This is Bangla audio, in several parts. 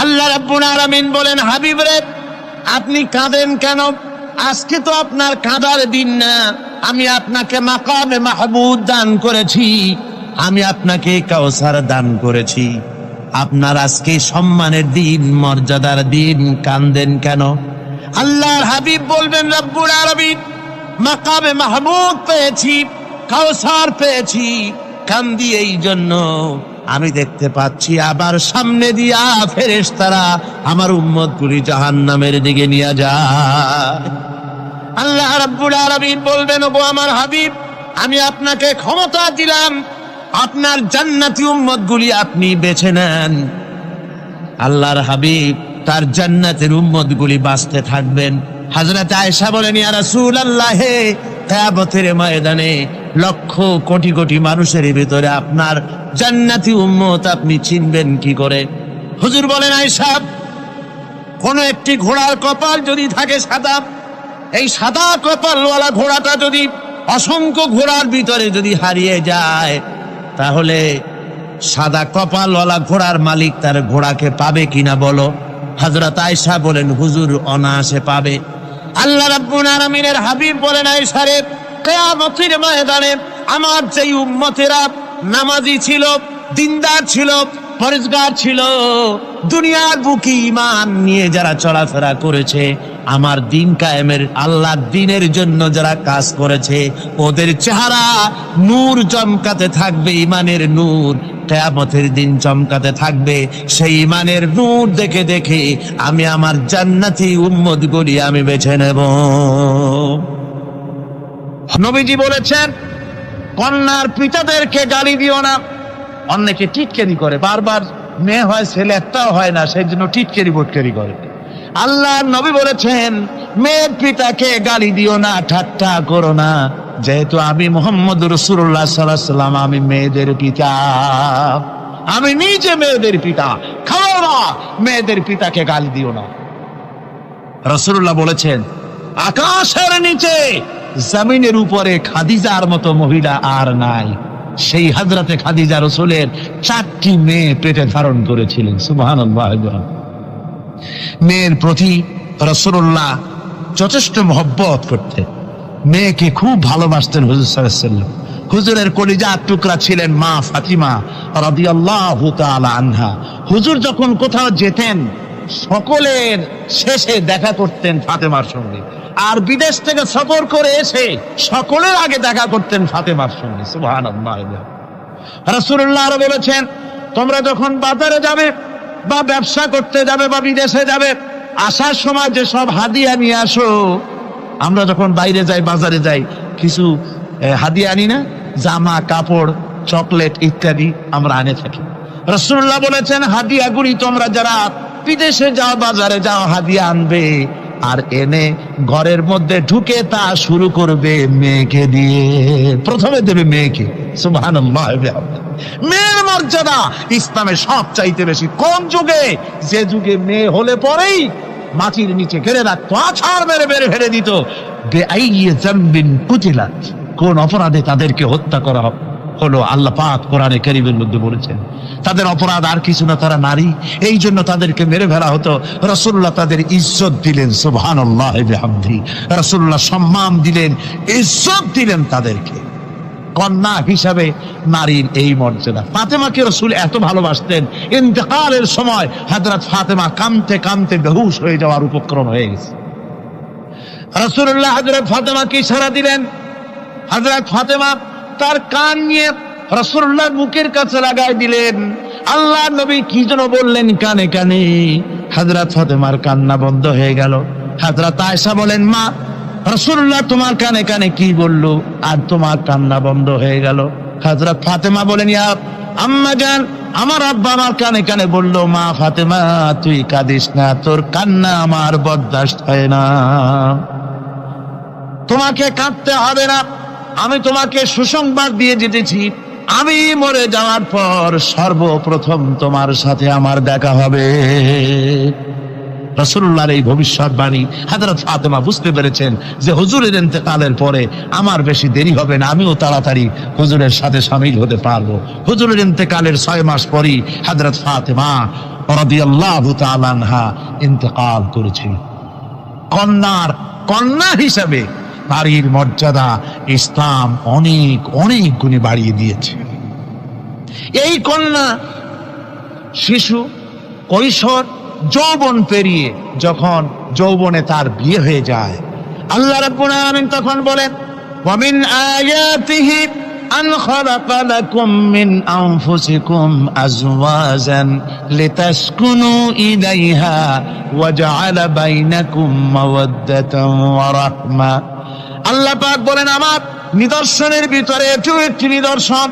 আল্লাহ রাব্বুল আলামিন বলেন, হাবিব রে আপনি কাঁদেন কেন? আজকে তো আপনার কাঁদার দিন না। আমি আপনাকে মাকামে মাহমুদ দান করেছি, আমি আপনাকে কাউসার দান করেছি। আপনার আজকে সম্মানের দিন, মর্যাদার দিন, কাঁদেন কেন? আল্লাহর হাবিব বলবেন, রব্বুল আলামিন মাকামে মাহমুদ পেয়েছি, কাউসার পেয়েছি, কান্দি এই জন্য আমি দেখতে পাচ্ছি আবার সামনে দিয়া ফেরেশতারা আমার উম্মতগুলি জাহান্নামের দিকে নিয়ে যায়। আল্লাহ রাব্বুল আলামিন বলবেন, ওগো আমার হাবিব, আমি আপনাকে ক্ষমতা দিলাম, আপনার জান্নাতি উম্মতগুলি আপনি বেছে নেন। আল্লাহর হাবিব তার জান্নাতের উম্মতগুলি বাঁচতে থাকবেন। হযরত আয়েশা বলেন, ইয়া রাসূলুল্লাহ, কিয়ামতের ময়দানে লক্ষ কোটি কোটি মানুষের ভিতরে আপনার জান্নাতি উম্মত আপনি চিনবেন কি করে? হুজুর বলেন, আয়েশা, কোন একটি ঘোড়ার কপাল যদি থাকে সাদা, এই সাদা কপালওয়ালা ঘোড়াটা যদি অসংখ্য ঘোড়ার ভিতরে যদি হারিয়ে যায়, তাহলে সাদা কপালওয়ালা ঘোড়ার মালিক তার ঘোড়াকে পাবে কিনা বলো? হযরত আয়েশা বলেন, হুজুর অনায়াসে পাবে। আল্লাহ রাব্বুল আলামিনের হাবিব বলেন, আয়েশা রে, কিয়ামতের ময়দানে আমার যেই উম্মতেরা নামাজি ছিল, দিনদার ছিল, পরেজগার ছিল, দুনিয়ার বুকে ঈমান নিয়ে যারা চলাফেরা করেছে, আমার দিন কায়েমের আল্লাহর দ্বীনের জন্য যারা কাজ করেছে, ওদের চেহারা নূর চমকাতে থাকবে, ঈমানের নূর কিয়ামতের দিন চমকাতে থাকবে। সেই ঈমানের নূর দেখে দেখে আমি আমার জান্নাতি উম্মতগুলি আমি বেছে নেব। নবীজি বলেছেন, কন্যার পিতাদেরকে গালি দিও না। অনেকে টিটকারি করে, বারবার মেয়ে হয় ছেলে একটাও হয় না, সেই জন্য টিটকারি বটকারি করে। আল্লাহর নবী বলেছেন, মেয়ের পিতাকে গালি দিও না, ঠাট্টা করো না, যেহেতু আমি মুহাম্মদ রাসূলুল্লাহ সাল্লাল্লাহু আলাইহি ওয়াসাল্লাম, আমি মেয়েদের পিতা, আমি নিজে মেয়েদের পিতা। খাও না, মেয়েদের পিতাকে গালি দিও না। রাসূলুল্লাহ বলেছেন, আকাশের নিচে জমিনের উপরে খাদিজার মতো মহিলা আর নাই। সেই হযরতে খাদিজা রাসূলের 4টি মেয়ে পেটে ধারণ করেছিলেন। সুবহানাল্লাহ। মেয়ের প্রতি রাসূলুল্লাহ যথেষ্ট মহব্বত করতেন, মেয়েকে খুব ভালোবাসতেন হুজুর সাল্লাল্লাহু আলাইহি ওয়াসাল্লাম। হুজুরের কলিজার টুকরা ছিলেন মা ফাতিমা রাদিয়াল্লাহু তাআলা আনহা। হুজুর যখন কোথাও যেতেন, সকলের শেষে দেখা করতেন ফাতেমার সঙ্গে, আর বিদেশ থেকে সফর করে এসে সকলের আগে দেখা করতেন ফাতেমার সঙ্গে। সুবহানাল্লাহ। রাসূলুল্লাহ আরো বলেছেন, তোমরা যখন বাজারে যাবে বা ব্যবসা করতে যাবে বা বিদেশে যাবে, আসার সময় যে সব হাদিয়া নিয়ে আসো। আমরা যখন বাইরে যাই, বাজারে যাই, কিছু হাদিয়া আনি না? জামা, কাপড়, চকলেট ইত্যাদি আমরা আনে থাকি। রাসূলুল্লাহ বলেছেন, হাদিয়াগুলি তোমরা যারা বিদেশে যাও, বাজারে যাও, হাদিয়া আনবে, আর এনে ঘরের মধ্যে ঢুকে তা শুরু করবে মেয়েকে দিয়ে। প্রথমে দেবে মেয়েকে। সুবহানাল্লাহ। মেয়ের মর্যাদা ইসলামে সব চাইতে বেশি। কোন যুগে? যে যুগে মেয়ে হলে পরেই মাটির নিচে ঘেরে রাখতো, আছাড় মেরে মেরে ফেলে দিত। বেআইয়ি যামবিন কুতিলাত, কোন অপরাধে তাদেরকে হত্যা করা হলো, আল্লাহ পাক কোরআনে কারীমের মধ্যে বলেছেন। তাদের অপরাধ আর কিছু না, তারা নারী, এই জন্য তাদেরকে মেরে ফেলা হতো। রাসূলুল্লাহ তাদের ইজ্জত দিলেন। সুবহানাল্লাহ বিহামদি। রাসূলুল্লাহ সম্মান দিলেন, ইজ্জত দিলেন তাদেরকে। কন্যা হিসাবে নারীর এই মর্যাদা। ফাতেমাকে রাসূল এত ভালোবাসতেন, ইন্তেকালের সময় হযরত ফাতেমা কাঁদতে কাঁদতে বেহুশ হয়ে যাওয়ার উপক্রম হয়ে গেছে। রাসূলুল্লাহ হযরত ফাতেমাকে ইশারা দিলেন। হযরত ফাতেমা তার কান নিয়ে রাসূলুল্লাহর মুখের কাছে লাগাই দিলেন। আল্লাহ নবী কি যেন বললেন কানে কানে, হযরত ফাতেমার কান্না বন্ধ হয়ে গেল। হযরত আয়েশা বলেন, মা, রাসূলুল্লাহ তোমার কানে কানে কি বললো আর তোমার কান্না বন্ধ হয়ে গেল? হযরত ফাতেমা বলেন, ইয়া আম্মা জান, আমার আব্বা আমার কানে কানে বললো, মা ফাতেমা তুই কাঁদিস না, তোর কান্না আমার বরদাস্ত হয় না, তোমাকে কাঁদতে হবে না। আমি তোমাকে সুসংবাদ দিয়ে যেতেছি, আমি মরে যাওয়ার পর সর্বপ্রথম তোমার সাথে আমার দেখা হবে। রাসূলুল্লাহর এই ভবিষ্যৎবাণী হযরত ফাতেমা বুঝতে পেরেছেন যে হুজুরের ইন্তেকালের পরে আমার বেশি দেরি হবে না, আমিও তাড়াতাড়ি হুজুরের সাথে শামিল হতে পারবো। হুজুরের ইন্তেকালের 6 মাস পরই হযরত ফাতেমা রাদিয়াল্লাহু তাআলা আনহা ইন্তেকাল করেছিল। কন্যা হিসাবে নারীর মর্যাদা ইসলাম অনেক অনেক গুণে বাড়িয়ে দিয়েছে। এই কন্যা শিশু, কৈশোর, যৌবন পেরিয়ে যখন যৌবনে তার বিয়ে হয়ে যায়, আল্লাহ রাব্বুল আলামিন তখন বলেন, ওয়া মিন আয়াতিহি আন খালাকা লাকুম মিন আনফুসিকুম আজওয়াজান লিতাসকুনু ইলাইহা ওয়া জাআলা বাইনাকুম মাওয়াদ্দাতান ওয়া রাহমা। আল্লাহ পাক বলেন, আমার নিদর্শনের ভিতরে এটিও একটি নিদর্শন,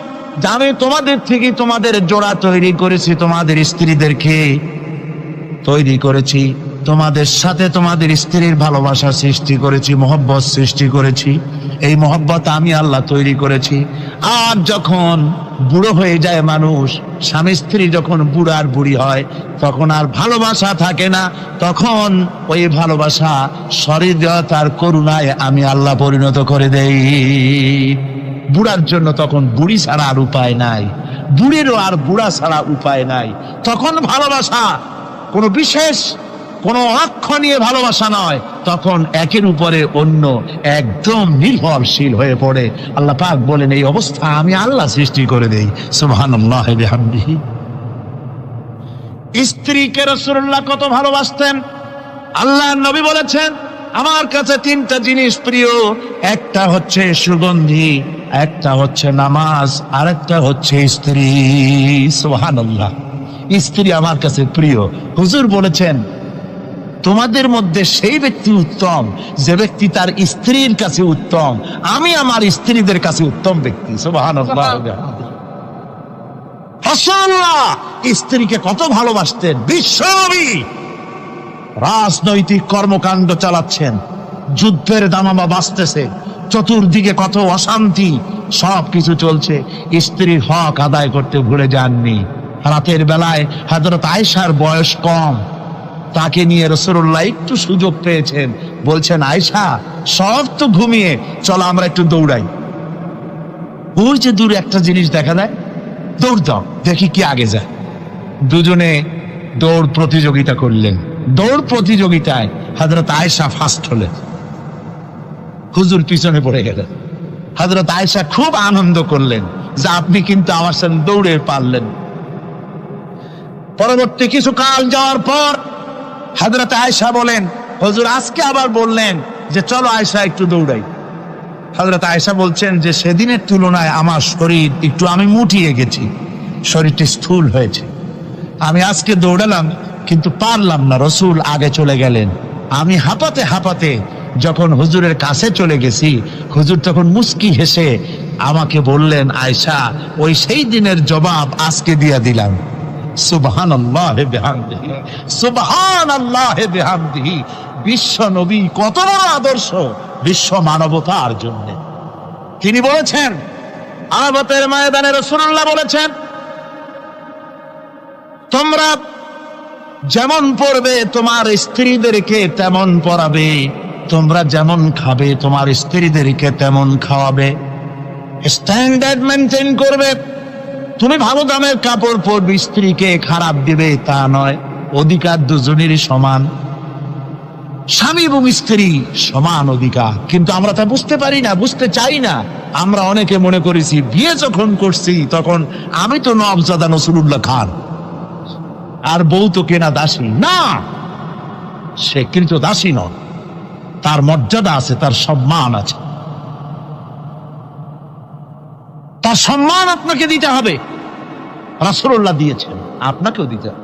আমি তোমাদের থেকে তোমাদের জোড়া তৈরি করেছি, তোমাদের স্ত্রীদেরকে তৈরি করেছি, তোমাদের সাথে তোমাদের স্ত্রীর ভালোবাসা সৃষ্টি করেছি, মহব্বত সৃষ্টি করেছি। এই মহব্বত আমি আল্লাহ তৈরি করেছি। আর যখন বুড়ো হয়ে যায় মানুষ, স্বামী স্ত্রী যখন বুড়ার বুড়ি হয়, তখন আর ভালোবাসা থাকে না, তখন ওই ভালোবাসা সহৃদয়তার করুণায় আমি আল্লাহ পরিণত করে দেই। বুড়ার জন্য তখন বুড়ি ছাড়া আর উপায় নাই, বুড়িরও আর বুড়া ছাড়া উপায় নাই। তখন ভালোবাসা কোনো বিশেষ কোনো লক্ষ্য নিয়ে ভালোবাসা নয়, তখন একের উপরে অন্য একদম নির্ভরশীল হয়ে পড়ে। আল্লাহ পাক বলেন, এই অবস্থা আমি আল্লাহ সৃষ্টি করে দেই। সুবহানাল্লাহ বিহামদিহি। স্ত্রীকে রাসূলুল্লাহ কত ভালোবাসতেন। আল্লাহর নবী বলেছেন, আমার কাছে তিনটা জিনিস প্রিয়, একটা হচ্ছে সুগন্ধি, একটা হচ্ছে নামাজ, আর একটা হচ্ছে স্ত্রী। সুবহানাল্লাহ। স্ত্রী আমার কাছে প্রিয়। হুজুর বলেছেন, তোমাদের মধ্যে সেই ব্যক্তি উত্তম যে ব্যক্তি তার স্ত্রীর কাছে উত্তম। আমি আমার স্ত্রীদের কাছে উত্তম ব্যক্তি। সুবহানাল্লাহ। রাসূলুল্লাহ স্ত্রীকে কত ভালোবাসতেন। বিশ্বনবী রাজনৈতিক কর্মকাণ্ড চালাচ্ছেন, যুদ্ধের দামামা বাজতেছে, চতুর্দিকে কত অশান্তি, সবকিছু চলছে, স্ত্রীর হক আদায় করতে ভুলে যাননি। রাতের বেলায় হযরত আয়েশার বয়স কম, তাকে নিয়ে রাসূলুল্লাহ একটু সুযোগ পেয়েছেন, বলছেন, আয়েশা সব তো ঘুমিয়ে, চলো আমরা একটু দৌড়াই। ওই যে দূরে একটা জিনিস দেখা যায়, দৌড় দাও, দেখি কি আগে যায়। দুজনে দৌড় প্রতিযোগিতা করলেন। দৌড় প্রতিযোগিতায় হযরত আয়েশা ফার্স্ট হলেন, হুজুর পিছনে পড়ে গেলেন। হযরত আয়েশা খুব আনন্দ করলেন যে আপনি কিন্তু আমার সাথে দৌড়ে পারলেন। পরবর্তী কিছু কাল যাওয়ার পর হযরত আয়েশা বলেন, হুজুর আজকে আবার বললেন যে চলো আয়েশা একটু দৌড়াই। হযরত আয়েশা বলছেন যে সেদিনের তুলনায় আমার শরীর একটু, আমি মুটিয়ে গেছি, শরীরটি স্থূল হয়েছে, আমি আজকে দৌড়ালাম কিন্তু পারলাম না। রাসূল আগে চলে গেলেন। আমি হাঁপাতে হাঁপাতে যখন হুজুরের কাছে চলে গেছি, হুজুর তখন মুস্কি হেসে আমাকে বললেন, আয়েশা ওই সেই দিনের জবাব আজকে দিয়ে দিলাম। সুবহানাল্লাহ বিহামদিহি, সুবহানাল্লাহ বিহামদিহি। বিশ্ব নবী কত বড় আদর্শ বিশ্ব মানবতার জন্য। তিনি বলেছেন, আরাফাতের ময়দানে রাসূলুল্লাহ বলেছেন, তোমরা যেমন পড়বে তোমার স্ত্রীদেরকে তেমন পড়াবে, তোমরা যেমন খাবে তোমার স্ত্রীদেরকে তেমন খাওয়াবে। স্ট্যান্ডার্ড মেনটেন করবে। তুমি ভালো দামের কাপড় পরবে, স্ত্রীকে খারাপ দিবে তা নয়। অধিকার দুজনেরই সমান, স্বামী এবং স্ত্রী সমান অধিকার। কিন্তু আমরা তা বুঝতে পারি না, বুঝতে চাই না। আমরা অনেকে মনে করেছি বিয়ে যখন করছি তখন আমি তো নওয়াবজাদা নসরুল্লাহ খান, আর বউ তো কেনা দাসী না। সে কিন্তু দাসী নয়, তার মর্যাদা আছে, তার সম্মান আছে, তার সম্মান আপনাকে দিতে হবে। রাসূলুল্লাহ দিয়েছেন, আপনাকেও দিতে হবে।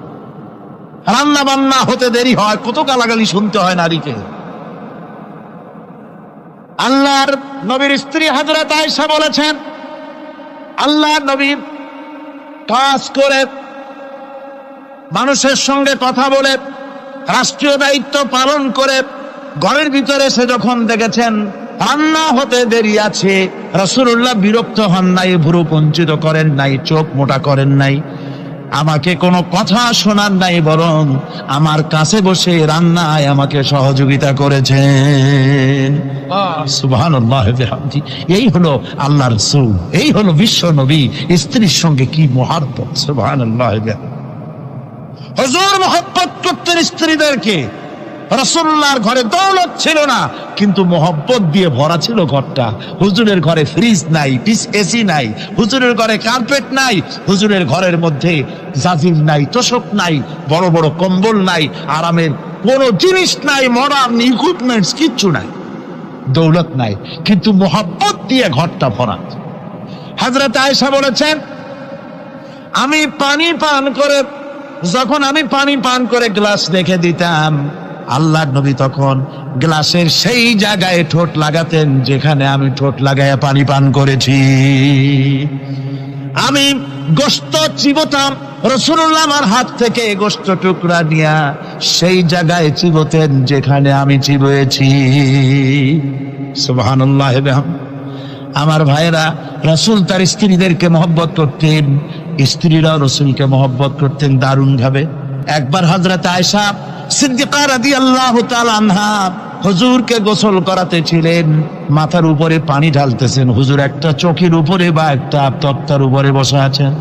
রান্না বান্না হতে দেরি হয়, কত গালাগালি শুনতে হয় নারীকে। আল্লাহর নবীর স্ত্রী হযরত আয়েশা বলেছেন, আল্লাহর নবীর কাজ করে, মানুষের সঙ্গে কথা বলে, রাষ্ট্রীয় দায়িত্ব পালন করে, ঘরের ভিতরে এসে যখন দেখেছেন রান্না হতে দেরি আছে, রাসূলুল্লাহ বিরক্ত হন নাই, ভ্রু কুঞ্চিত করেন নাই, চোখ মোটা করেন নাই, আমাকে কোনো কথা শোনান নাই, বরং আমার কাছে বসে রান্নায় আমাকে সহযোগিতা করেছেন। সুবহানাল্লাহ বিহামদি। এই হলো আল্লাহ রাসূল, এই হলো বিশ্ব নবী। স্ত্রীর সঙ্গে কি মহব্বত! সুবহানাল্লাহ বিহামদি। হুজুর মহব্বত করতেন স্ত্রীদেরকে। রাসূলুল্লাহর ঘরে দৌলত ছিল না, কিন্তু মহব্বত দিয়ে ভরা ছিল ঘরটা। হুজুরের ঘরে ফ্রিজ নাই, এসি নাই, হুজুরের ঘরে কার্পেট নাই, হুজুরের ঘরের মধ্যে জাজির নাই, তোশক নাই, বড় বড় কম্বল নাই, আরামের কোনো জিনিস নাই, মডার্ন ইকুইপমেন্টস কিচ্ছু নাই, দৌলত নাই, কিন্তু মহব্বত দিয়ে ঘরটা ভরা। হযরত আয়েশা বলেছেন, যখন আমি পানি পান করে গ্লাস রেখে দিতাম, আল্লাহর নবী তখন গ্লাসের সেই জায়গায় ঠোঁট লাগাতেন যেখানে আমি ঠোঁট লাগাইয়া পানি পান করেছি। আমি গোশত চিবোতাম, রাসূলুল্লাহ আমার হাত থেকে গোশত টুকরা নিয়া সেই জায়গায় চিবোতেন যেখানে আমি চিবয়েছি। সুবহানাল্লাহ। আমার ভাইরা, রাসূল তার স্ত্রীদেরকে মহব্বত করতেন, স্ত্রীরাও রাসূলকে মহব্বত করতেন দারুণ ভাবে। একবার হযরত আয়েশা সিদ্দিকা রাদিয়াল্লাহু তাআলা আনহা হুজুরকে গোসল করাতে ছিলেন, মাথার উপরে পানি ঢালতেছেন, হুজুর একটা চৌকির উপরে বা একটা তক্তার উপরে বসে আছেন।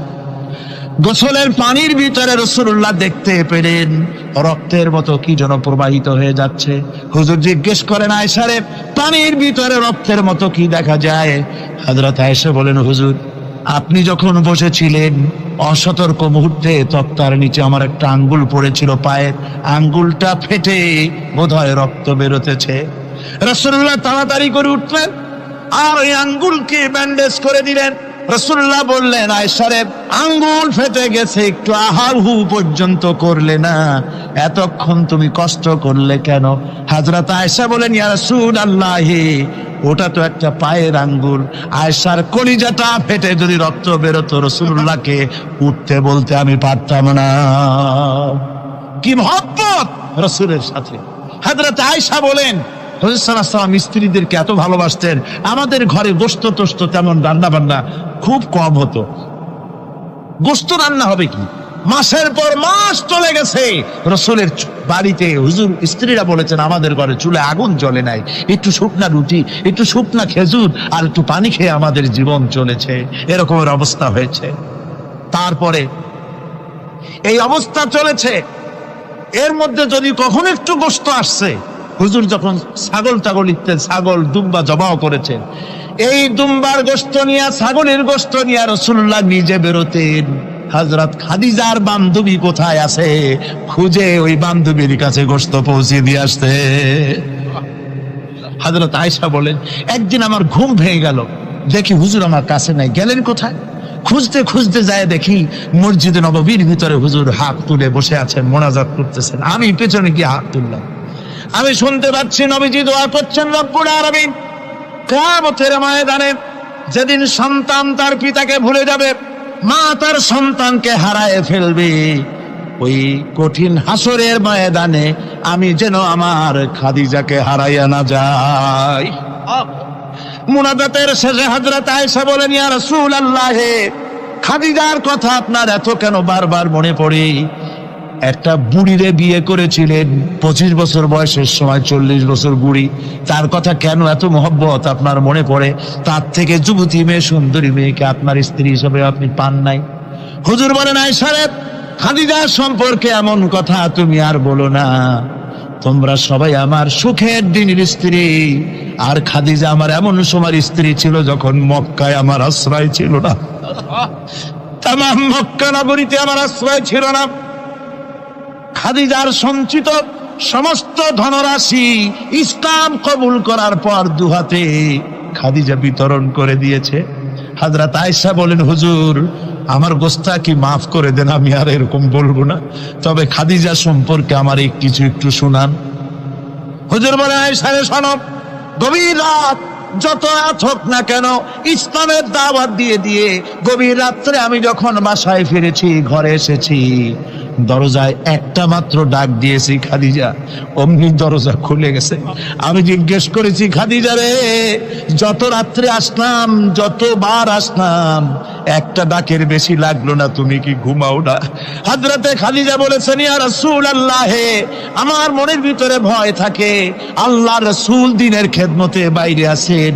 গোসলের পানির ভিতরে রাসূলুল্লাহ দেখতে পেলেন রক্তের মতো কি যেন প্রবাহিত হয়ে যাচ্ছে। হুজুর জিজ্ঞেস করেন, আয়েশা রে, পানির ভিতরে রক্তের মতো কি দেখা যায়? হযরত আয়েশা বলেন, হুজুর আপনি যখন বসেছিলেন অসতর্ক মুহূর্তে তক্তার নিচে আমার একটা আঙ্গুল পড়েছিল, পায়ের আঙ্গুলটা ফেটে বোধহয় রক্ত বেরোতেছে। রাসূলুল্লাহ তাড়াতাড়ি করে উঠলেন আর ওই আঙ্গুলকে ব্যান্ডেজ করে দিলেন। রাসূলুল্লাহ বললেন, আয়েশা রে, আঙ্গুল ফেটে গেছে, একটু আহাহু পর্যন্ত করলে না, এতক্ষণ তুমি কষ্ট করলে কেন? হযরত আয়েশা বলেন, ইয়া রাসূলুল্লাহ, ওটা তো একটা পায়ের আঙ্গুল। আয়েশার কলিজাটা ফেটে যদি রক্ত বেরোতো, রাসূলুল্লাহকে উঠতে বলতে আমি পারতাম না। কি মহব্বত রাসূলের সাথে। হযরত আয়েশা বলেন, হুজুর সাল্লাল্লাহু আলাইহি ওয়াসাল্লাম স্ত্রীদেরকে এত ভালোবাসতেন, আমাদের ঘরে গোশত টোস্ত তেমন রান্না বান্না খুব কম হতো। গোশত রান্না হবে কি, মাসের পর মাস চলে গেছে রাসূলের বাড়িতে, হুজুর স্ত্রীরা বলেছেন আমাদের ঘরে চুলে আগুন জ্বলে নাই, একটু শুকনা রুটি, একটু শুকনা খেজুর আর একটু পানি খেয়ে আমাদের জীবন চলেছে, এরকমের অবস্থা হয়েছে। তারপরে এই অবস্থা চলেছে, এর মধ্যে যদি কখনো একটু গোশত আসছে, হুজুর যখন ছাগল ইত্যাদি ছাগল দুম্বা জবাও করেছেন, এই দুম্বার গোশত নিয়ে, ছাগলের গোশত নিয়ে রাসূলুল্লাহ নিজে বেরোতেন। হযরত খাদিজার বান্ধবী কোথায় আছে খুঁজে ওই বান্ধবীর কাছে গোশত পৌঁছে দিয়ে আসতে। হযরত আয়েশা বলেন, একদিন আমার ঘুম ভেঙে গেল, দেখি হুজুর আমার কাছে নাই, গেলেন কোথায়? খুঁজতে খুঁজতে যায় দেখি মসজিদে নববীর ভিতরে হুজুর হাত তুলে বসে আছেন, মোনাজাত করতেছেন। আমি পেছনে গিয়ে হাত তুললাম, আমি শুনতে পাচ্ছি নবীজি দোয়া করছেন, রব্বুল আলামিন কিয়ামতের ময়দানে যেদিন সন্তান তার পিতাকে ভুলে যাবে, মা তার সন্তানকে হারায় ফেলবে, ওই কঠিন হাসরের ময়দানে আমি যেন আমার খাদিজাকে হারাইয়া না যাই। মুনাজাতের শেষে হযরত আয়েশা বলেন, ইয়া রাসূলুল্লাহ, খাদিজার কথা আপনার এত কেন বারবার মনে পড়ে? একটা বুড়িরে বিয়ে করেছিলেন 25 বছর বয়সের সময়, 40 বছর বুড়ি, তার কথা কেন এত মহব্বত আপনার মনে পড়ে? তার থেকে যুবতী মেয়ে, সুন্দরী মেয়েকে আপনার স্ত্রী হিসেবে আপনি পান নাই। হুজুর বলেন, আয়েশা রে, খাদিজার সম্পর্কে এমন কথা তুমি আর বলো না, তোমরা সবাই আমার সুখের দিনের স্ত্রী, আর খাদিজা আমার এমন সময় স্ত্রী ছিল যখন মক্কায় আমার আশ্রয় ছিল না, তামাম মক্কা নগরীতে আমার আশ্রয় ছিল না। খাদিজার সঞ্চিত সমস্ত ধনরাশি ইসলাম কবুল করার পর দুহাতে খাদিজা বিতরণ করে দিয়েছে। হযরত আয়েশা বলেন, হুজুর আমার গোস্তাকি মাফ করে দেন, আমি আর এরকম বলবো না, তবে খাদিজা সম্পর্কে আমার কিছু একটু শোনান। হুজুর বলেন, আয়েশা রে শোনো, গভীর রাত যত রাত হোক না কেন, ইসলামের দাওয়াত দিয়ে দিয়ে গভীর রাত্রে আমি যখন বাসায় ফিরেছি, ঘরে এসেছি, দরজায় একটা মাত্র ডাক দিয়েছি, খাদিজা, অমনি দরজা খুলে গেছে। আমি জিজ্ঞেস করেছি, খাদিজা রে, যত রাত্রে আসলাম, যতবার আসলাম, একটা ডাকের বেশি লাগলো না, তুমি কি ঘুমাও না? হযরতে খাদিজা বলেছেন, ইয়া রাসূলুল্লাহ, আমার মনের ভিতরে ভয় থাকে, আল্লাহ রাসূল দিনের খেদমতে বাইরে আছেন,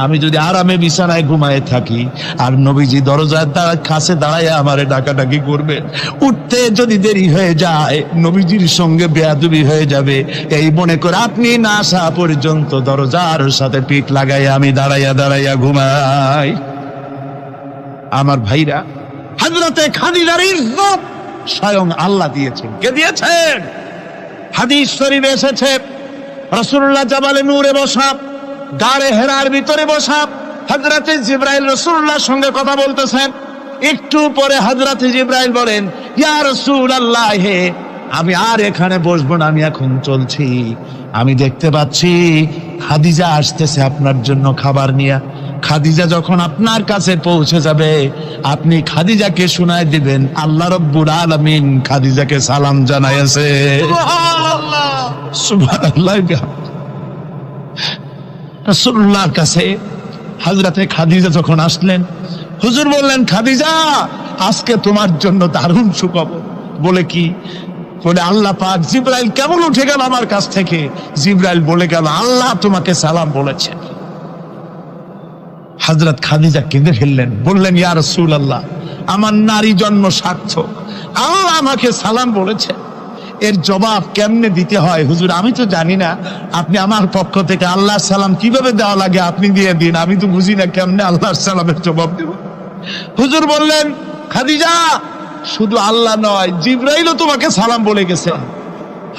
আমি যদি আরামে বিছানায় ঘুমায় থাকি আর নবীজি দরজার কাছে দাঁড়ায় আমারে ডাকাডাকি করবেন, উঠতে যদি দেরি হয়ে যায় নবীজির সঙ্গে বেয়াদবি হয়ে যাবে, এই মনে করে আপনি না আসা পর্যন্ত দরজার সাথে পিঠ লাগাইয়া আমি দাঁড়াইয়া দাঁড়াইয়া ঘুমাই। আমার ভাইরা, হযরতে খাদিজার ইজ্জত স্বয়ং আল্লাহ দিয়েছেন। কে দিয়েছেন? হাদিস শরীফে এসেছে রাসূলুল্লাহ জাবালে নূরে বসা, গারে হেরার ভিতরে বসা, হযরতে জিবরাইল রাসূলুল্লাহর সঙ্গে কথা বলতেছেন। একটু পরে হযরতে জিবরাইল বলেন, ইয়া রাসূলুল্লাহ, হে আমি আর এখানে বসবো না, আমি এখন চলছি। আমি দেখতে পাচ্ছি খাদিজা আসতেছে আপনার জন্য খাবার নিয়ে। খাদিজা যখন আপনার কাছে পৌঁছে যাবে আপনি খাদিজাকে শোনায় দিবেন আল্লাহ রাব্বুল আলামিন খাদিজাকে সালাম জানাইছে। সুবহানাল্লাহ সুবহানাল্লাহ। রাসূলুল্লাহর কাছে হযরতে খাদিজা যখন আসলেন, হুজুর বললেন, খাদিজা আজকে তোমার জন্য দারুণ সুখবর। বলে কি? বলে আল্লাহ পাক জিবরাইল কেমন উঠে গেল আমার কাছ থেকে। জিবরাইল বলে গেল আল্লাহ তোমাকে সালাম বলেছে। হযরত খাদিজা কেঁদে ফেললেন, বললেন, ইয়া রাসূলুল্লাহ, আমার নারী জন্ম সার্থক, আল্লাহ আমাকে সালাম বলেছে। এর জবাব কেমনে দিতে হয় হুজুর আমি তো জানি না, আপনি আমার পক্ষ থেকে আল্লাহর সালাম কিভাবে দেওয়া লাগে আপনি দিয়ে দিন, আমি তো বুঝি না কেমনে আল্লাহর সালামের জবাব দেব। হুজুর বললেন, খাদিজা শুধু আল্লাহ নয় জিবরাইলও তোমাকে সালাম বলে গেছে।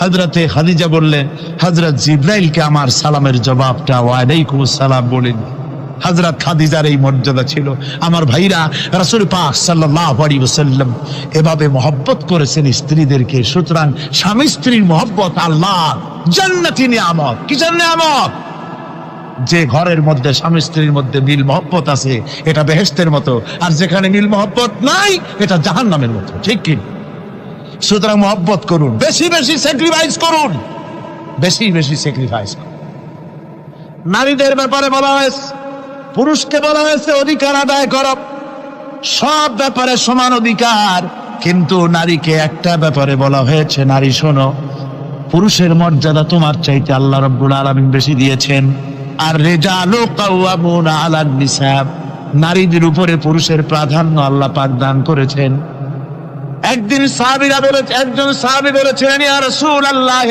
হযরতে খাদিজা বললেন, হযরত জিবরাইলকে আমার সালামের জবাবটা ওয়ালাইকুম আসসালাম বলেন। হযরত খাদিজার এই মর্যাদা ছিল। আমার ভাইরা, রাসূল পাক সাল্লাল্লাহু আলাইহি ওয়াসাল্লাম এভাবে মহব্বত করেছেন স্ত্রীদেরকে। সুতরাং স্বামী স্ত্রীর মহব্বত আল্লাহ জান্নাতি নিয়ামত। কিসের নিয়ামত? যে ঘরের মধ্যে স্বামী স্ত্রীর মধ্যে মিল মহব্বত আছে এটা বেহেশতের মতো, আর যেখানে মিল মহব্বত নাই এটা জাহান্নামের মতো। ঠিক কি? সুতরাং মহব্বত করুন, বেশি বেশি স্যাক্রিফাইস করুন, বেশি বেশি স্যাক্রিফাইস করুন। নারীদের ব্যাপারে বলা হয়েছে, পুরুষকে বলা হয়েছে অধিকার আদায় করো, সব ব্যাপারে সমান অধিকার। কিন্তু নারীকে একটা ব্যাপারে বলা হয়েছে, নারী শোনো, পুরুষের মর্যাদা তোমার চাইতে আল্লাহ রাব্বুল আলামিন বেশি দিয়েছেন। আর রিজালু কাওয়ামুনা আলান নিসা, নারীদের উপরে পুরুষের প্রাধান্য আল্লাহ পাক দান করেছেন। একদিন একজন সাহাবী বলেছিলেন, ইয়া রাসূলুল্লাহ,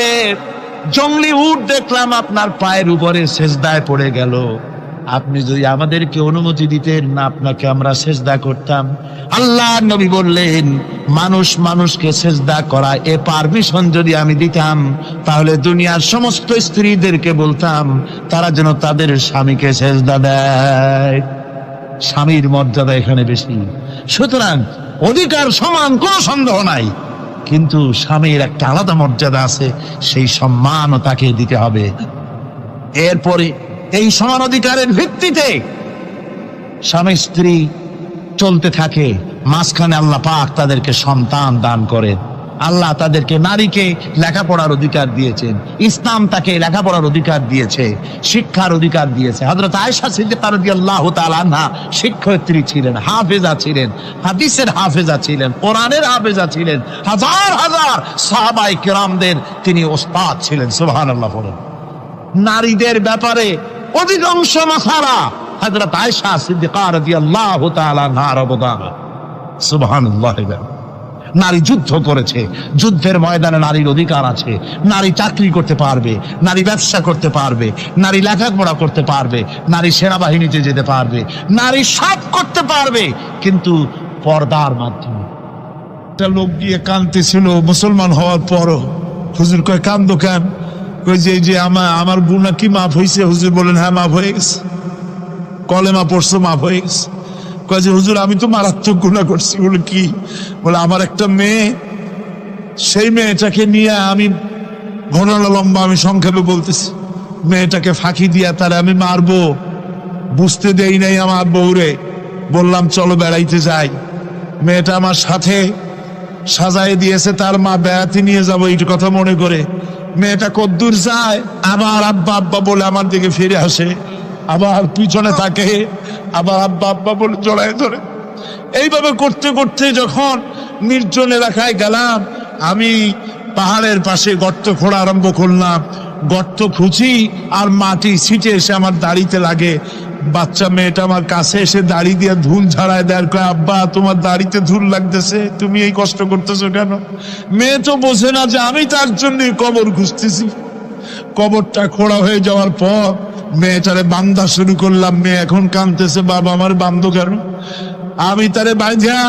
জংলি উট দেখলাম আপনার পায়ের উপরে সেজদায় পড়ে গেল, আপনি যদি আমাদেরকে অনুমতি দিতেন না আপনাকে আমরা সেজদা করতাম। আল্লাহর নবী বললেন, মানুষ মানুষকে সেজদা করা এ পারমিশন যদি আমি দিতাম তাহলে দুনিয়ার সমস্ত স্ত্রীদেরকে বলতাম তারা যেন তাদের স্বামীকে সেজদা দেয়। স্বামীর মর্যাদা এখানে বেশি। সুতরাং অধিকার সমান, কোনো সন্দেহ নাই, কিন্তু স্বামীর একটা আলাদা মর্যাদা আছে, সেই সম্মানও তাকে দিতে হবে। এরপরে এই সমান অধিকারের ভিত্তিতে স্বামী স্ত্রী চলতে থাকে, মাঝখানে আল্লাহ পাক তাদেরকে সন্তান দান করেন। আল্লাহ তাদেরকে, নারীকে লেখাপড়ার অধিকার দিয়েছেন, ইসলাম তাকে লেখাপড়ার অধিকার দিয়েছে, শিক্ষার অধিকার দিয়েছে। হযরত আয়েশা সিদ্দিকা রাদিয়াল্লাহু তাআলা আনহা শিক্ষয়িত্রী ছিলেন, হাফেজা ছিলেন, হাদিসের হাফেজা ছিলেন, কোরআনের হাফেজা ছিলেন, হাজার হাজার সাহাবায়ে কেরামদের তিনি ওস্তাদ ছিলেন। সুবহানাল্লাহ বলেন। নারীদের ব্যাপারে অধিকাংশ মাসালা হযরত আয়েশা সিদ্দিকা রাদিয়াল্লাহু তাআলা আনহার অবদান। সুবহানাল্লাহ। নারী যুদ্ধ করেছে, যুদ্ধের ময়দানে নারীর অধিকার আছে। নারী চাকরি করতে পারবে, নারী ব্যবসা করতে পারবে, নারী লেখাপড়া করতে পারবে, নারী সেনাবাহিনীতে যেতে পারবে, নারী সব করতে পারবে, কিন্তু পর্দার মাধ্যমে। একটা লোক গিয়ে কাঁদতেছিল মুসলমান হওয়ার পরও। হুজুর কয়, কান্দো কেন? কই যে আমার গুনাহ কি মাফ হয়েছে? হুজুর বলেন, হ্যাঁ মাফ হয়ে গেছে, কলেমা পড়ছো মাফ হয়ে গেছে। কয় যে হুজুর আমি তো মারাত্মক গুনাহ করছি। বলে কি? বলে আমার একটা মেয়ে, সেই মেয়েটাকে নিয়ে আমি, ঘটনা লম্বা, আমি সংক্ষেপে বলতেছি, মেয়েটাকে ফাঁকি দিয়া তারা আমি মারবো, বুঝতে দেই নাই আমার বউরে। বললাম চলো বেড়াইতে যাই, মেয়েটা আমার সাথে সাজায় দিয়েছে তার মা বেড়াতে নিয়ে যাবো এই কথা মনে করে। মেয়েটা কদ্দূর যায়, আবার আব্বা আব্বা বলে আমার দিকে ফিরে আসে, আবার পিছনে থাকে, আবার আব্বা আব্বা বলে জড়ায় ধরে। এইভাবে করতে করতে যখন নির্জন এলাকায় গেলাম, আমি পাহাড়ের পাশে গর্ত খোঁড়া আরম্ভ করলাম। গর্ত খুঁজি আর মাটি ছিটে এসে আমার দাড়িতে লাগে। বাচ্চা মেয়েটা আমার কাছে এসে দাড়ি দিয়ে ধুল ঝাড়ায় দেয়, কয় আব্বা তোমার দাড়িতে ধুল লাগতেছে, তুমি এই কষ্ট করতেছো কেন? মেয়ে তো বোঝে না যে আমি তার জন্য কবর খুঁজতেছি। কবরটা খোঁড়া হয়ে যাওয়ার পর মেয়েটারে বান্ধা শুরু করলাম। মেয়ে এখন কাঁদতেছে, বাবা আমার বান্ধব কেন? আমি তারে বাঁধা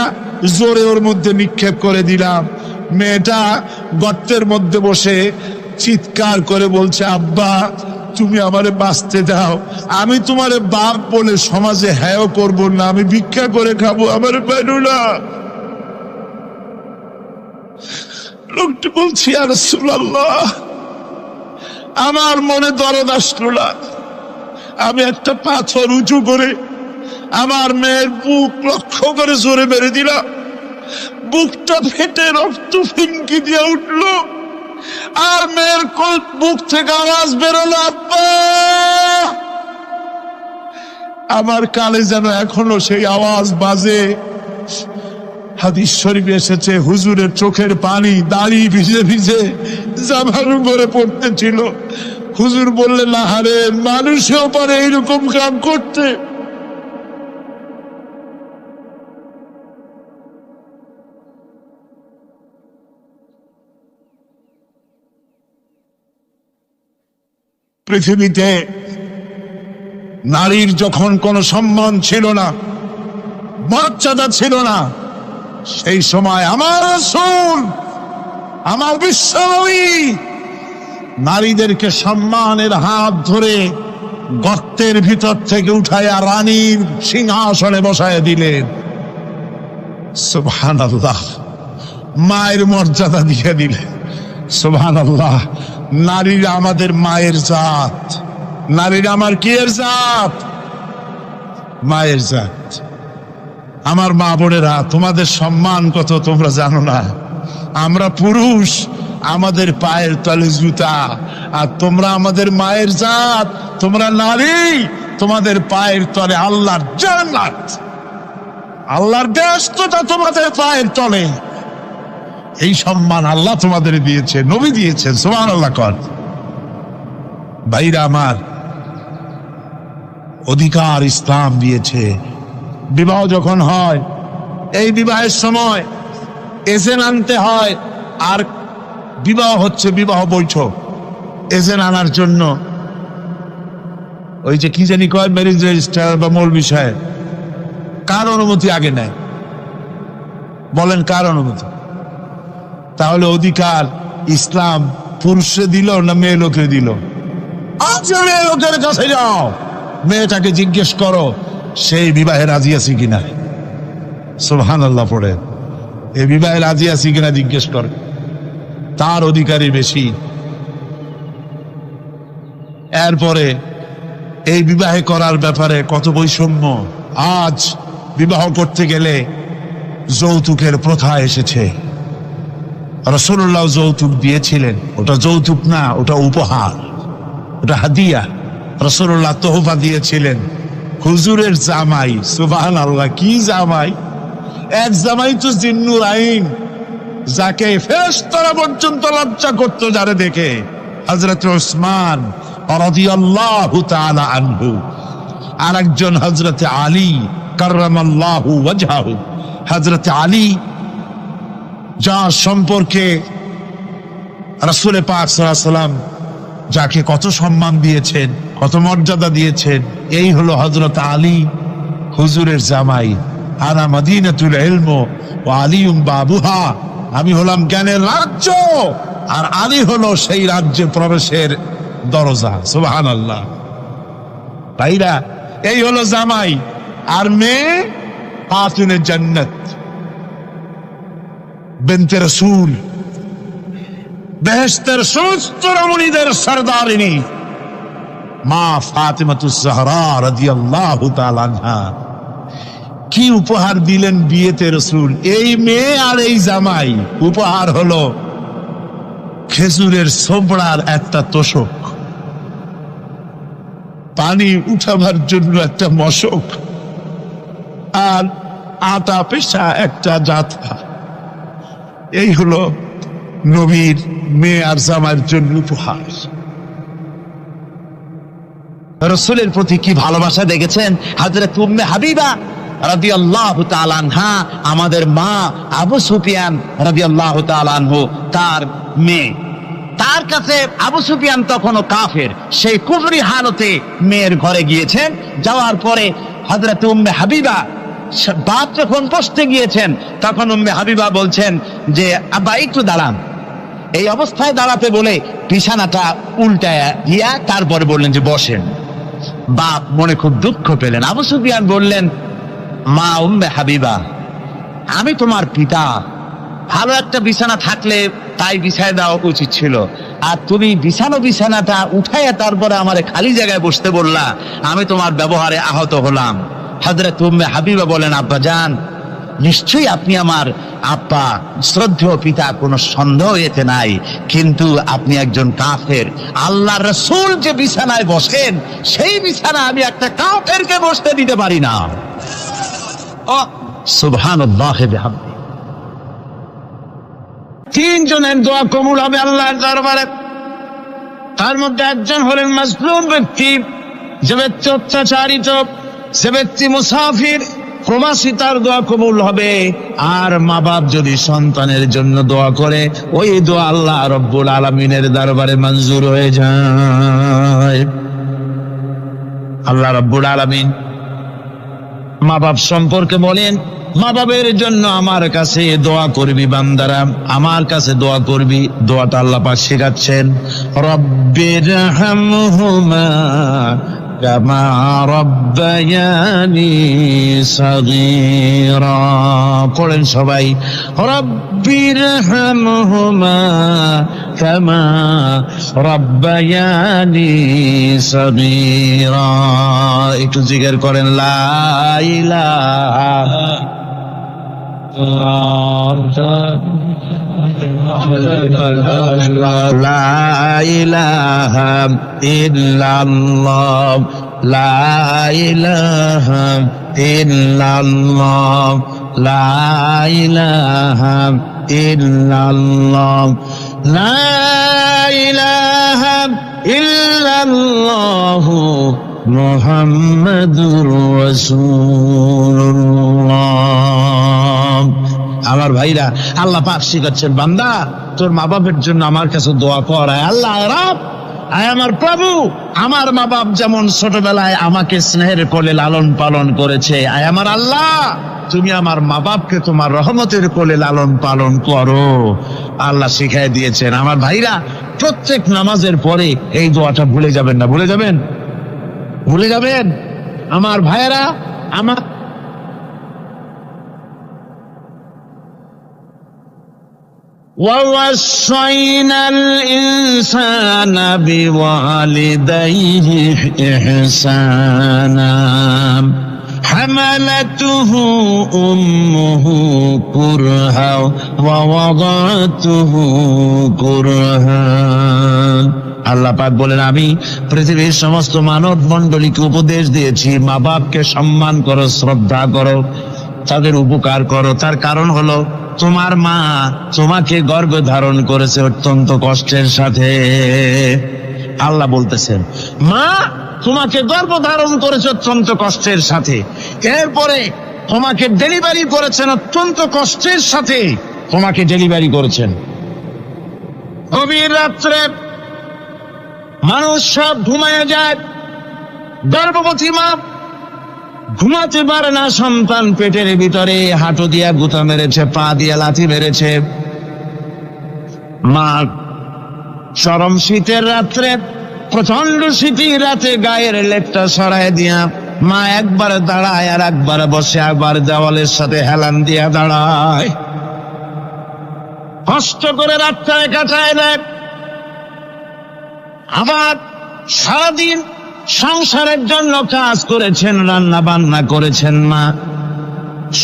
জোরে ওর মধ্যে নিক্ষেপ করে দিলাম। মেয়েটা গর্তের মধ্যে বসে চিৎকার করে বলছে, আব্বা তুমি আমারে বাঁচতে দাও, আমি তোমারে বাপ বলে সমাজে হ্যাঁ করবো না, আমি ভিক্ষা করে খাবো, আমার বেরো না। লোকটি বলছি, ইয়া রাসূলুল্লাহ, আমার মনে দরদ আসলো না। আমি একটা পাথর উঁচু করে আমার মেয়ের বুক লক্ষ্য করে জোরে মেরে দিলাম। বুকটা ফেটে রক্ত ফিনকি দিয়ে উঠলো, আর মেয়ের বুক থেকে আওয়াজ বেরোলো, আব্বা। আমার কানে যেন এখনো সেই আওয়াজ বাজে। হাদিস শরীফে এসেছে, হুজুরের চোখের পানি দাড়ি ভিজে ভিজে জামার উপরে পড়তেছিল। হুজুর বললেন, আহারে, মানুষেও পারে এইরকম কাম করতে। পৃথিবীতে নারীর যখন কোনো সম্মান ছিল না, মর্যাদা ছিল না, সেই সময় আমার রাসূল, আমার বিশ্বনবী নারীদেরকে সম্মানের হাত ধরে গর্তের ভিতর থেকে উঠাইয়া রানীর সিংহাসনে বসায় দিলেন। সুবহানাল্লাহ, মায়ের মর্যাদা দিয়ে দিলেন। সুবহানাল্লাহ, নারীরা আমাদের মায়ের জাত। নারীরা আমার কি এর জাত? মায়ের জাত। আমার মা বোনেরা, তোমাদের সম্মান কত তোমরা জানো না। আমরা পুরুষ, আমাদের পায়ের তলে জুতা, আর তোমরা আমাদের মায়ের জাত। তোমরা নারী, তোমাদের পায়ের তলে আল্লাহর জান্নাত, আল্লাহর ব্যস্ততা তোমাদের পায়ের তলে। এই সম্মান আল্লাহ তোমাদের দিয়েছে, নবী দিয়েছেন। সুবহানাল্লাহ কর। ভাইরা আমার, অধিকার ইসলাম দিয়েছে। বিবাহ যখন হয়, এই বিবাহের সময় এজেন্ট আনতে হয়। আর বিবাহ হচ্ছে বিবাহ বৈঠক। এজেন্ট আনার জন্য ওই যে কি জানি কয়, ম্যারেজ রেজিস্ট্রার বা মৌলবি সাহেব, কার অনুমতি আগে নেয়? বলেন কার অনুমতি? তাহলে অধিকার ইসলাম পুরুষে দিল না মেয়ে লোকে দিল? আজ মেয়ে লোকের কাছে যাও, মেয়েটাকে জিজ্ঞেস করো সেই বিবাহে রাজি আছি কিনা। সুবহানাল্লাহ পড়ে, এই বিবাহে রাজি আছি কিনা জিজ্ঞেস কর, তার অধিকারই বেশি। এরপরে এই বিবাহে করার ব্যাপারে কত বৈষম্য। আজ বিবাহ করতে গেলে যৌতুকের প্রথা এসেছে। রাসূলুল্লাহ যৌতুক দিয়েছিলেন, ওটা যৌতুক না, ওটা উপহার, ওটা হাদিয়া। রাসূলুল্লাহ তোহফা দিয়েছিলেন হুজুরের জামাই। সুবহানাল্লাহ, কি জামাই! এক জামাই তো জিন্নুর আইন, যাকে ফেরেশতারা পর্যন্ত লজ্জা করতো যারে দেখে, হযরত উসমান রাদিয়াল্লাহু তাআলা আনহু। আর একজন হযরত আলী কাররামাল্লাহু ওয়াজহাহু। হযরত আলী, যার সম্পর্কে রাসূল পাক সাল্লাল্লাহু আলাইহি ওয়াসাল্লাম যাকে কত সম্মান দিয়েছেন, কত মর্যাদা দিয়েছেন, এই হলো হযরত আলী, হুজুরের জামাই। আনা মদিনাতুল ইলম ওয়া আলিয়ুম বাবুহা, আমি হলাম জ্ঞানের রাজ্য, আর আলী হলো সেই রাজ্যে প্রবেশের দরজা। সুবহানাল্লাহ। ভাইরা, এই হলো জামাই। আর মেয়ে খাতুনে জান্নাত, বিনতে রাসূল, বেহেশতের সমস্ত রমণীদের সরদারিনী মা ফাতিমাতুজ জাহরা রাদিয়াল্লাহু তাআলা আনহা। কি উপহার দিলেন বিয়েতে রাসূল! এই মেয়ে আর এই জামাই। উপহার হলো খেজুরের ছোবড়ার একটা তোষক, পানি উঠাবার জন্য একটা মশক, আর আটা পেশা একটা জাতা। এই হলো নবীর মেয়ে আর জামাইয়ের জন্য উপহার। রসুলের প্রতি কি ভালোবাসা দেখেছেন। হযরত উম্মে হাবিবা রাদিয়াল্লাহু তাআলা আনহা, আমাদের মা আবু সুফিয়ান রাদিয়াল্লাহু তাআলা আনহু, তার মেয়ে, তার কাছে আবু সুফিয়ান তখনও কাফের, সেই কুফরি হালতে মেয়ের ঘরে গিয়েছেন। যাওয়ার পরে হযরত উম্মে হাবিবা বাপ যখন বসতে গিয়েছেন, তখন উম্মে হাবিবা বলছেন যে আব্বা একটু দাঁড়ান। এই অবস্থায় দাঁড়াতে বলে বিছানাটা উল্টায় দিয়া তারপরে বললেন যে বসেন। বাপ মনে খুব দুঃখ পেলেন। আবু সুফিয়ান বললেন, মা উম্মে হাবিবা, আমি তোমার পিতা, ভালো একটা বিছানা থাকলে তাই বিছায় দেওয়া উচিত ছিল, আর তুমি বিছানাটা উঠাইয়া তারপরে আমারে খালি জায়গায় বসতে বললা, আমি তোমার ব্যবহারে আহত হলাম। হযরত উম্মে হাবিবা বলেন, আব্বা জান, নিশ্চয়ই আপনি আমার আব্বা, শ্রদ্ধেয় পিতা, কোনো সন্দেহ এতে নাই, কিন্তু আপনি একজন কাফের। আল্লাহর রাসূল যে বিছানায় বসেন, সেই বিছানা আমি একটা কাফেরকে বসতে দিতে পারি না। সুবহানাল্লাহ বিহামদি। তিনজনের দোয়া কবুল হবে আল্লাহর দরবারে। তার মধ্যে একজন হলেন মাজলুম ব্যক্তি, যে ব্যক্তি অত্যাচারিত, যে ব্যক্তি মুসাফির, প্রবাসী, তার দোয়া কবুল হবে। আর মা বাপ যদি সন্তানের জন্য দোয়া করে, ওই দোয়া আল্লাহ রব্বুল আলামিনের দরবারে মঞ্জুর হয়ে যায়। আল্লাহ রব্বুল আলামিন মা বাপ সম্পর্কে বলেন, মা বাবের জন্য আমার কাছে দোয়া করবি বান্দারা, আমার কাছে দোয়া করবি। দোয়াটা আল্লাহ পাক শেখাচ্ছেন, রব্বিরহামহুমা কামা রব্বায়ানি সাগীরা। পড়েন সবাই, রব্বিরহামহুমা কামা রব্বায়ানি সাগীরা। একটু জিকির করেন, লা ইলাহা লা ইলাহা ইল্লাল্লাহ, লা ইলাহা ইল্লাল্লাহ, লা ইলাহা ইল্লাল্লাহ, লা ইলাহা ইল্লাল্লাহ মুহাম্মাদুর রাসূলুল্লাহ। আমার ভাইরা, আল্লাহ পাক শিখাচ্ছেন, বান্দা তোর মা বাপের জন্য আমার কাছে দোয়া কর। আল্লাহ রব, আয় আমার প্রভু, আমার মা বাপ যেমন ছোটবেলায় আমাকে স্নেহের কোলে লালন পালন করেছে, আয় আমার আল্লাহ, তুমি আমার মা বাপকে তোমার রহমতের কোলে লালন পালন করো। আল্লাহ শিখাই দিয়েছেন। আমার ভাইরা, প্রত্যেক নামাজের পরে এই দোয়াটা ভুলে যাবেন না। ভুলে যাবেন? ভুলে যাবেন? আমার ভাইরা, আমার وَوَصَّيْنَا الْإِنسَانَ بِوَالِدَيْهِ إِحْسَانًا حَمَلَتْهُ أُمُّهُ كُرْهًا وَوَضَعَتْهُ كُرْهًا। আল্লাহ পাক বলেন, আমি পৃথিবীর সমস্ত মানব মণ্ডলীকে উপদেশ দিয়েছি, মা বাপকে সম্মান করো, শ্রদ্ধা করো, তাদের উপকার করো। তার কারণ হলো, তোমার মা তোমাকে গর্ভে ধারণ করেছে অত্যন্ত কষ্টের সাথে। আল্লাহ বলতেছেন, মা তোমাকে গর্ভ ধারণ করেছে অত্যন্ত কষ্টের সাথে, এরপরে তোমাকে ডেলিভারি করেছেন অত্যন্ত কষ্টের সাথে, তোমাকে ডেলিভারি করেছেন। গভীর রাত্রে মানুষ সব ঘুমায় যায়, গর্ভবতী মা ঘুমাতে পারে না। সন্তান পেটের ভিতরে হাঁটু দিয়া গুঁতা মেরেছে, পা দিয়া লাথি মেরেছে। মা চরম শীতের রাত্রে, প্রচন্ড শীতের রাতে গায়ের লেপটা সরায় দিয়া মা একবার দাঁড়ায়, আর একবার বসে, একবার দেওয়ালের সাথে হেলান দিয়া দাঁড়ায়। কষ্ট করে রাতটায় কাটায় দেয়। আবার সারাদিন সংসারের জন্য কাজ করেছেন, রান্না বান্না করেছেন মা,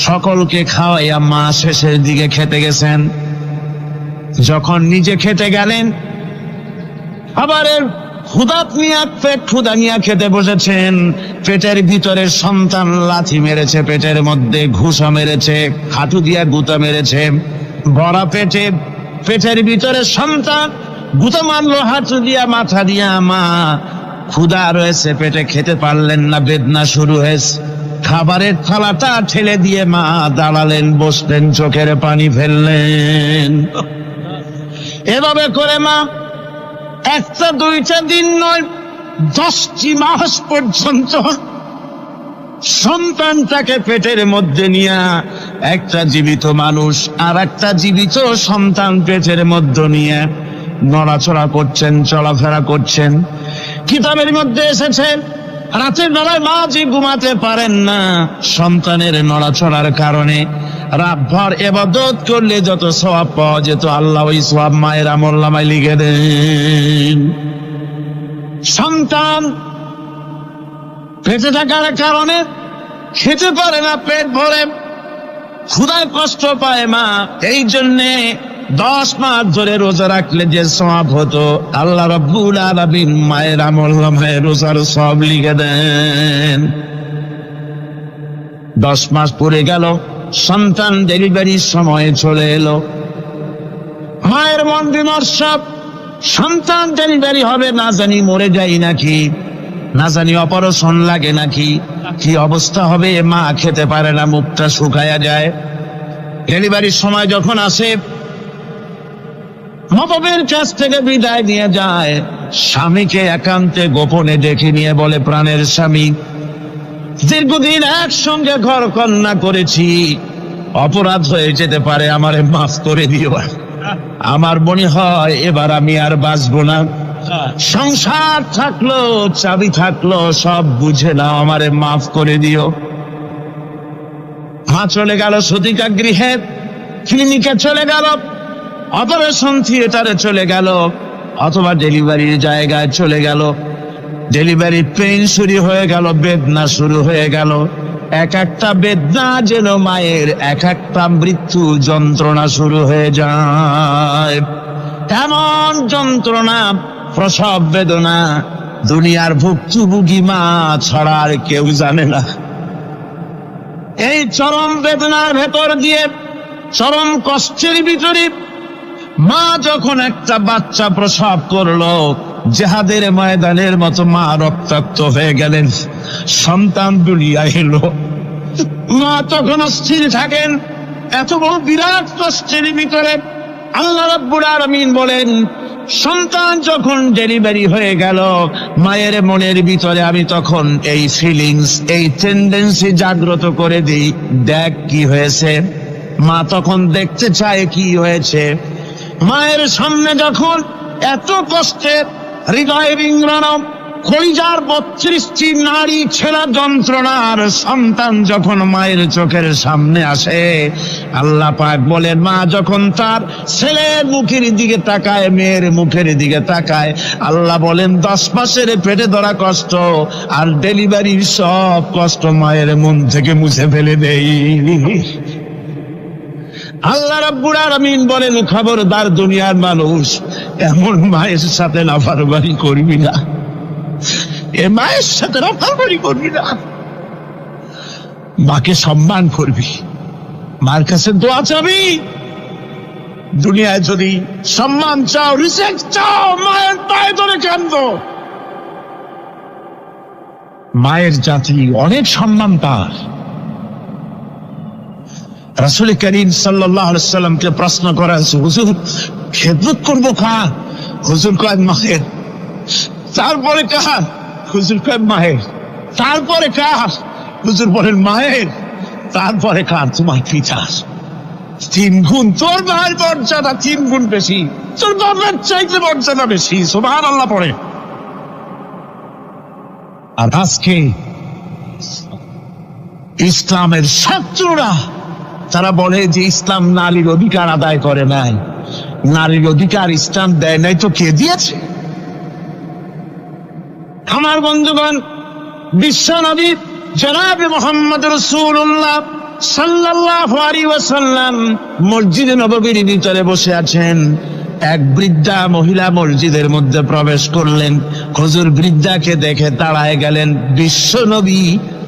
সকলকে খাওয়াইয়া মা শেষের দিকে খেতে গেছেন। যখন নিজে খেতে গেলেন, আবার পেট ক্ষুধা নিয়ে খেতে বসেছেন। পেটের ভিতরে সন্তান লাথি মেরেছে, পেটের মধ্যে ঘুষা মেরেছে, হাঁটু দিয়া গুঁতা মেরেছে। ভরা পেটের ভিতরে সন্তান গুঁতা মারলো হাঁটু দিয়া, মাথা দিয়া। মা ক্ষুধা রয়েছে, পেটে খেতে পারলেন না, বেদনা শুরু হয়েছে। খাবারের থালাটা ঠেলে দিয়ে মা দাঁড়ালেন, বসলেন, চোখের পানি ফেললেন। এভাবে করে মা একটা দুইটা দিন নয়, 10টি মাস পর্যন্ত সন্তানটাকে পেটের মধ্যে নিয়ে, একটা জীবিত মানুষ আর একটা জীবিত সন্তান পেটের মধ্যে নিয়ে নড়াচড়া করছেন, চলাফেরা করছেন। কিতাবের মধ্যে এসেছে রাতের বেলায় মা যে ঘুমাতে পারেন না সন্তানের নড়াচড়ার কারণে। রাতভর ইবাদত করলে যত সওয়াব পাওয়া যেত, আল্লাহ ওই সওয়াব মায়ের আমলনামায় লিখে দেন। সন্তান পেটে থাকার কারণে খেতে পারে না, পেট ভরে ক্ষুধায় কষ্ট পায় মা। এই জন্যে 10 মাস ধরে রোজা রাখলে যে সওয়াব হতো, আল্লাহ রাব্বুল আলামিন মায়ের আমলনামায় রোজার সওয়াব লিখে দেন। 10 মাস পরে গেল, সন্তান ডেলিভারির সময় চলে এলো। মায়ের মন বিমর্ষ, সন্তান ডেলিভারি হবে, না জানি মরে যাই নাকি, না জানি অপারেশন লাগে নাকি, কি অবস্থা হবে। মা খেতে পারে না, মুখটা শুকায়া যায়। ডেলিভারির সময় যখন আসে, নবমের কাছ থেকে বিদায় নিয়ে যায়, স্বামীকে একান্তে গোপনে ডেকে নিয়ে বলে, প্রাণের স্বামী, দীর্ঘদিন একসঙ্গে ঘর কন্যা করেছি, অপরাধ হয়ে যেতে পারে, আমারে মাফ করে দিও। আমার মনে হয় এবার আমি আর বাঁচবো না। সংসার থাকলো, চাবি থাকলো, সব বুঝে নাও, আমারে মাফ করে দিও। মা চলে গেল সতিকা গৃহে, ক্লিনিকে চলে গেল, অপারেশন থিয়েটারে চলে গেল, অথবা ডেলিভারির জায়গায় চলে গেল। ডেলিভারি পেইন শুরু হয়ে গেল, বেদনা শুরু হয়ে গেল। এক একটা বেদনা যেন মায়ের এক একটা মৃত্যু যন্ত্রণা শুরু হয়ে যায়। এমন যন্ত্রণা, প্রসব বেদনা দুনিয়ার ভুক্তভোগী মা ছাড়া আর কেউ জানে না। এই চরম বেদনার ভেতর দিয়ে, চরম কষ্টের ভিতরে মা যখন একটা বাচ্চা প্রসব করলো, জিহাদের ময়দানের মতো মা রক্তাক্ত হয়ে গেলেন, সন্তান দুনিয়ায় এলো। মা তখন অস্থির থাকেন। এত বড় বিরাট কষ্টের ভিতরে আল্লাহ রাব্বুল আলামিন বলেন, সন্তান যখন ডেলিভারি হয়ে গেল, মায়ের মনের ভিতরে আমি তখন এই ফিলিংস, এই টেন্ডেন্সি জাগ্রত করে দিই, দেখ কি হয়েছে। মা তখন দেখতে চায় কি হয়েছে। মায়ের সামনে যখন এত কষ্টে হৃদয় বিংড়ানো, কলিজার 32টি নাড়ি ছেঁড়া যন্ত্রণার সন্তান যখন মায়ের চোখের সামনে আসে, আল্লাহ পাক বলেন, মা যখন তার ছেলের মুখের দিকে তাকায়, মেয়ের মুখের দিকে তাকায়, আল্লাহ বলেন 10 মাসের পেটে ধরা কষ্ট আর ডেলিভারির সব কষ্ট মায়ের মন থেকে মুছে ফেলে দেই। আল্লাহ রাব্বুল আলামিন বলেন, খবরদার দুনিয়ার মানুষ, এমন মায়ের সাথে নাফরমানি করবি না, এ মায়ের সাথে নাফরমানি করবি না, মাকে সম্মান করবি, মার কাছে দোয়া চাবি। দুনিয়ায় যদি সম্মান চাও, রিসপেক্ট চাও, মায়ের পায়ে ধরে কাঁদো। মায়ের জাতি অনেক সম্মান তার। রাসূল করিম সাল্লাল্লাহু আলাইহি ওয়াসাল্লামকে প্রশ্ন করা হয়েছে, হুজুর খেদমত করবো কার? হুজুর কয় মায়ের। তারপরে কার? হুজুর কয় মায়ের। তারপরে কার? হুজুর বলেন মায়ের। তারপরে কার? তোমার পিতার। 3 গুণ। তোর মায়ের মর্যাদা 3 গুণ বেশি, তোর বাবার চাইতে মর্যাদা বেশি। সুবহানাল্লাহ পড়ে। আর আজকে ইসলামের শত্রুরা তারা বলে যে ইসলাম নারীর অধিকার আদায় করে নাই। নারীর অধিকার ইসলাম দেয় নাই তো কে দিয়েছে? আমার বন্ধুগণ, বিশ্বনবী জনাবে মুহাম্মদ রাসূলুল্লাহ সাল্লাল্লাহু আলাইহি ওয়াসাল্লাম মসজিদে নববীর ভিতরে বসে আছেন। এক বৃদ্ধা মহিলা মসজিদের মধ্যে প্রবেশ করলেন। হুজুর বৃদ্ধাকে দেখে দাঁড়ায় গেলেন, বিশ্বনবী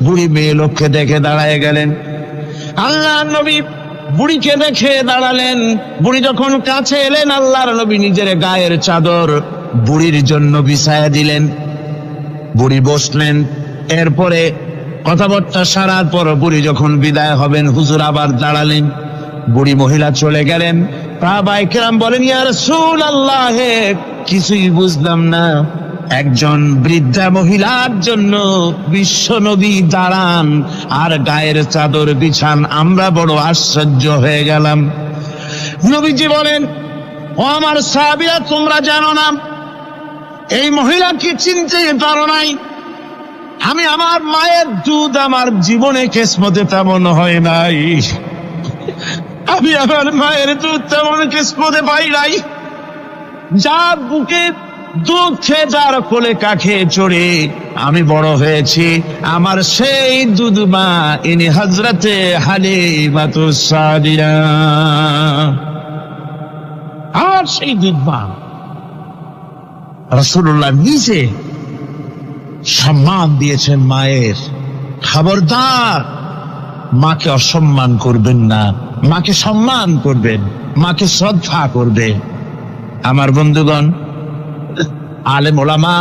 বুড়ি মেয়ে লোককে দেখে দাঁড়ায় গেলেন। আল্লাহ নবী বুড়িকে দেখে দাঁড়ালেন। বুড়ি যখন কাছে এলেন, আল্লাহর নবী নিজের গায়ের চাদর বুড়ির জন্য বিছায়া দিলেন। বুড়ি বসলেন। এরপরে কথাবার্তা সারার পর বুড়ি যখন বিদায় হবেন, হুজুর আবার দাঁড়ালেন। বুড়ি মহিলা চলে গেলেন। সাহাবায়ে কেরাম বলেন, ইয়া রাসূলুল্লাহ, কিছুই বুঝলাম না। একজন বৃদ্ধা মহিলার জন্য বিশ্ব নবী দাঁড়ান আর গায়ের চাদর বিছান, আমরা বড় আশ্চর্য হয়ে গেলাম। নবীজি বলেন, ও আমার সাহাবীরা, তোমরা জানো না এই মহিলাকে চিনতে পারো নাই? আমি আমার মায়ের দুধ আমার জীবনে কিসমতে তেমন হয় নাই। আমি আমার মায়ের দুধ তেমন কিসমতে পাই নাই। যার বুকে দুধ খেয়ে, যার কোলে কাখে চড়ে আমি বড় হয়েছি, আমার সেই দুধ মা ইনি হযরতে হালিমাতুস সাদিয়া। আর সেই দুধ মা রাসূলুল্লাহ নিজে সম্মান দিয়েছেন মায়ের। খবরদার, মাকে অসম্মান করবেন না, মাকে সম্মান করবেন, মাকে শ্রদ্ধা করবে। আমার বন্ধুগণ, আলেম ওলামা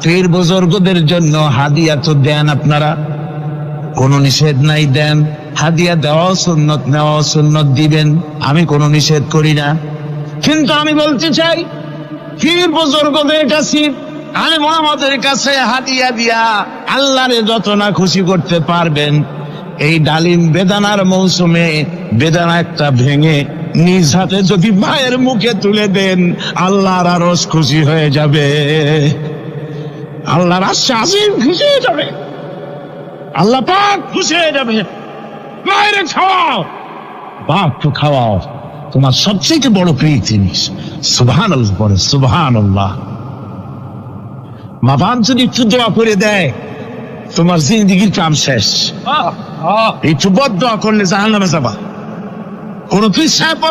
পীর বুজুর্গদের জন্য হাদিয়া তো দেন আপনারা, কোনো নিষেধ নাই, দেন। হাদিয়া দেওয়া সুন্নত, নেওয়া সুন্নত, দিবেন, আমি কোনো নিষেধ করি না। কিন্তু আমি বলতে চাই, পীর বুজুর্গদের কাছে, আলেম ওলামাদের কাছে হাদিয়া দিয়া আল্লাহরে যত না খুশি করতে পারবেন, এই ডালিম বেদানার মৌসুমে বেদানা একটা ভেঙে নিজ হাতে যদি মায়ের মুখে তুলে দেন, আল্লাহর আরশ খুশি হয়ে যাবে, আল্লাহর আজিম খুশি হয়ে যাবে, আল্লাহ পাক খুশি হয়ে যাবে। মায়ের খাওয়াও, বাপকে খাওয়াও, তোমার সবচেয়ে বড় প্রিয় জিনিস। সুবহানাল্লাহ বলে, সুবহানাল্লাহ। মা বাপ যদি একটু দোয়া করে দেয়, তোমার জিন্দেগির কাম শেষ। একটু বদদোয়া করলে জাহান্নামে যাবা। কোন পীর সাহেব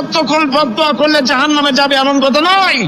বদদোয়া করলে জাহান্নামে যাবে এমন কথা নয়।